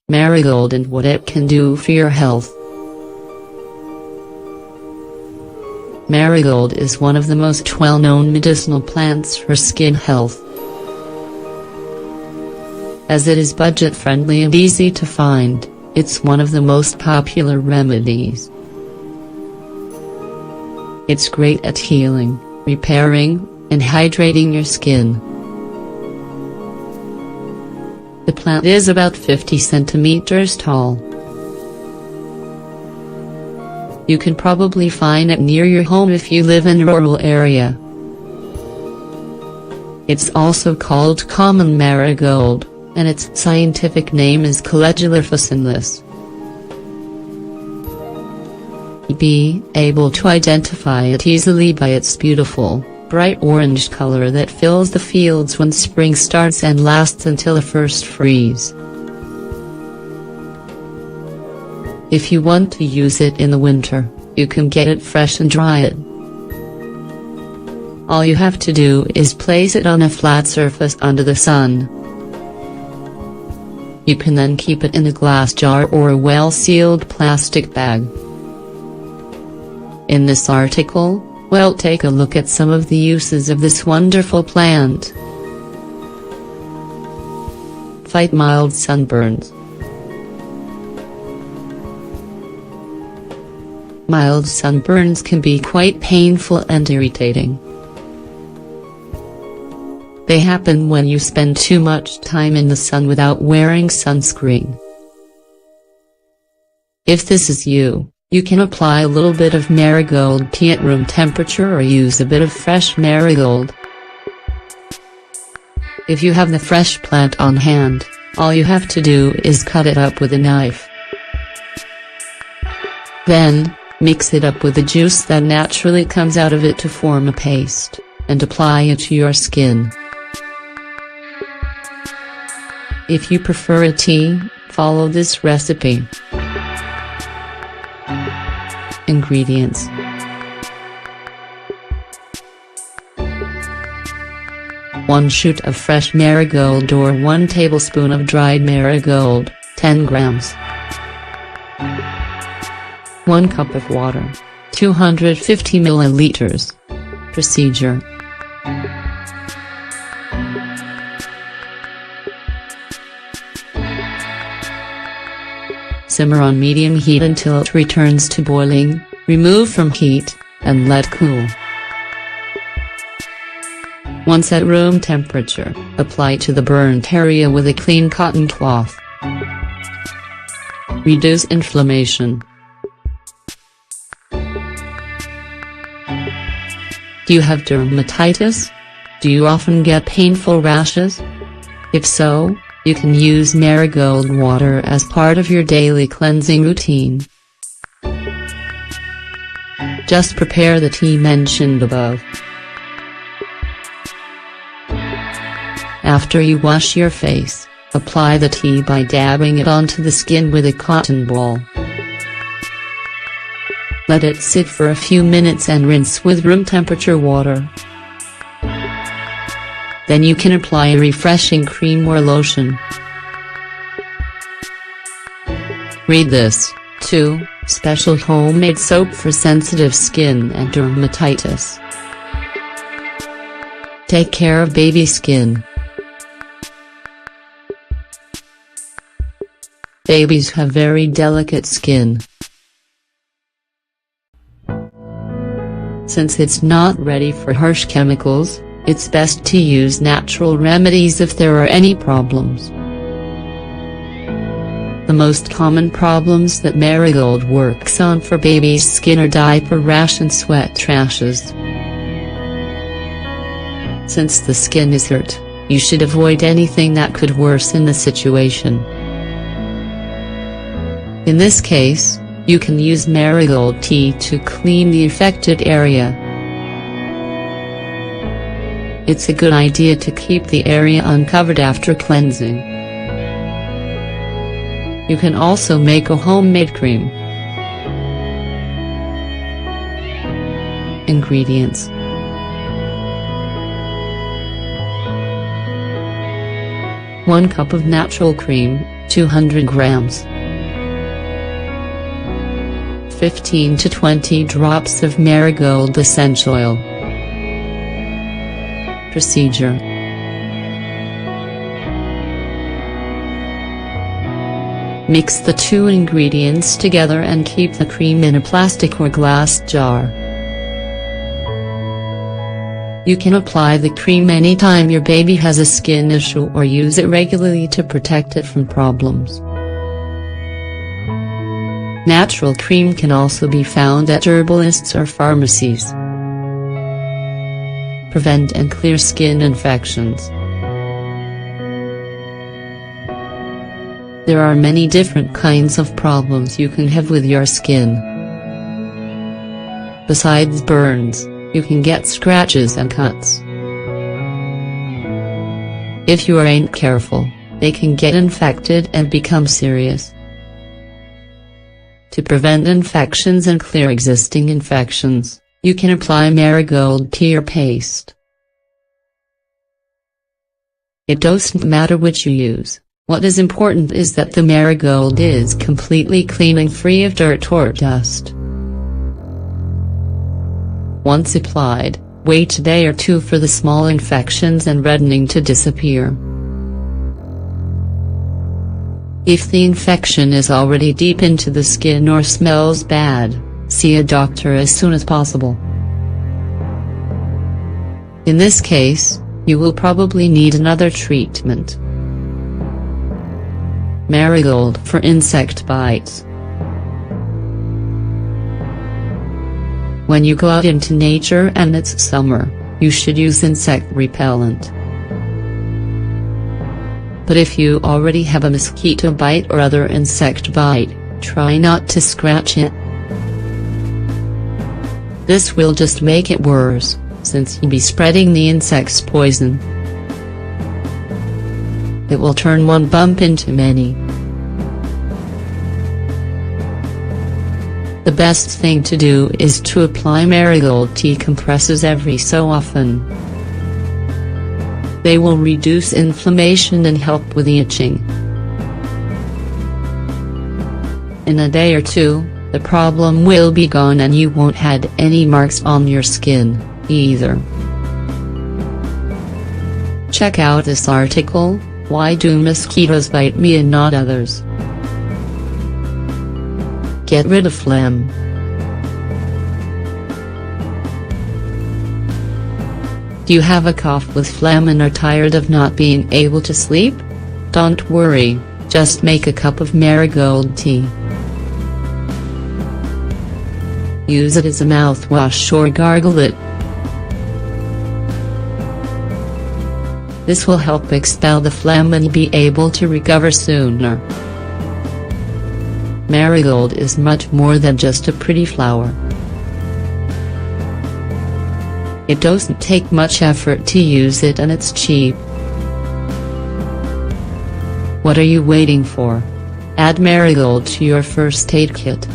Marigold and what it can do for your health. Marigold is one of the most well-known medicinal plants for skin health. As it is budget-friendly and easy to find, it's one of the most popular remedies. It's great at healing, repairing, and hydrating your skin. The plant is about 50 centimeters tall. You can probably find it near your home if you live in a rural area. It's also called common marigold, and its scientific name is Calendula officinalis. Be able to identify it easily by its beautiful, bright orange color that fills the fields when spring starts and lasts until the first freeze. If you want to use it in the winter, you can get it fresh and dry it. All you have to do is place it on a flat surface under the sun. You can then keep it in a glass jar or a well-sealed plastic bag. In this article, we'll take a look at some of the uses of this wonderful plant. Fight mild sunburns. Mild sunburns can be quite painful and irritating. They happen when you spend too much time in the sun without wearing sunscreen. If this is you, you can apply a little bit of marigold tea at room temperature or use a bit of fresh marigold. If you have the fresh plant on hand, all you have to do is cut it up with a knife. Then, mix it up with the juice that naturally comes out of it to form a paste, and apply it to your skin. If you prefer a tea, follow this recipe. Ingredients: 1 shoot of fresh marigold or 1 tablespoon of dried marigold, 10 grams. 1 cup of water, 250 milliliters. Procedure: simmer on medium heat until it returns to boiling, remove from heat, and let cool. Once at room temperature, apply to the burnt area with a clean cotton cloth. Reduce inflammation. Do you have dermatitis? Do you often get painful rashes? If so, you can use marigold water as part of your daily cleansing routine. Just prepare the tea mentioned above. After you wash your face, apply the tea by dabbing it onto the skin with a cotton ball. Let it sit for a few minutes and rinse with room temperature water. Then you can apply a refreshing cream or lotion. Read this, too, special homemade soap for sensitive skin and dermatitis. Take care of baby skin. Babies have very delicate skin. Since it's not ready for harsh chemicals, it's best to use natural remedies if there are any problems. The most common problems that marigold works on for babies' skin are diaper rash and sweat rashes. Since the skin is hurt, you should avoid anything that could worsen the situation. In this case, you can use marigold tea to clean the affected area. It's a good idea to keep the area uncovered after cleansing. You can also make a homemade cream. Ingredients: 1 cup of natural cream, 200 grams. 15 to 20 drops of Marigold essential oil. Procedure: mix the two ingredients together and keep the cream in a plastic or glass jar. You can apply the cream anytime your baby has a skin issue or use it regularly to protect it from problems. Natural cream can also be found at herbalists or pharmacies. Prevent and clear skin infections. There are many different kinds of problems you can have with your skin. Besides burns, you can get scratches and cuts. If you aren't careful, they can get infected and become serious. To prevent infections and clear existing infections, you can apply Marigold tea or paste. It doesn't matter which you use, what is important is that the Marigold is completely clean and free of dirt or dust. Once applied, wait a day or two for the small infections and reddening to disappear. If the infection is already deep into the skin or smells bad, see a doctor as soon as possible. In this case, you will probably need another treatment. Marigold for insect bites. When you go out into nature and it's summer, you should use insect repellent. But if you already have a mosquito bite or other insect bite, try not to scratch it. This will just make it worse, since you'll be spreading the insect's poison. It will turn one bump into many. The best thing to do is to apply Marigold tea compresses every so often. They will reduce inflammation and help with the itching. In a day or two, the problem will be gone and you won't have any marks on your skin, either. Check out this article, Why Do Mosquitoes Bite Me and Not Others? Get rid of phlegm. Do you have a cough with phlegm and are tired of not being able to sleep? Don't worry, just make a cup of Marigold tea. Use it as a mouthwash or gargle it. This will help expel the phlegm and be able to recover sooner. Marigold is much more than just a pretty flower. It doesn't take much effort to use it and it's cheap. What are you waiting for? Add Marigold to your first aid kit.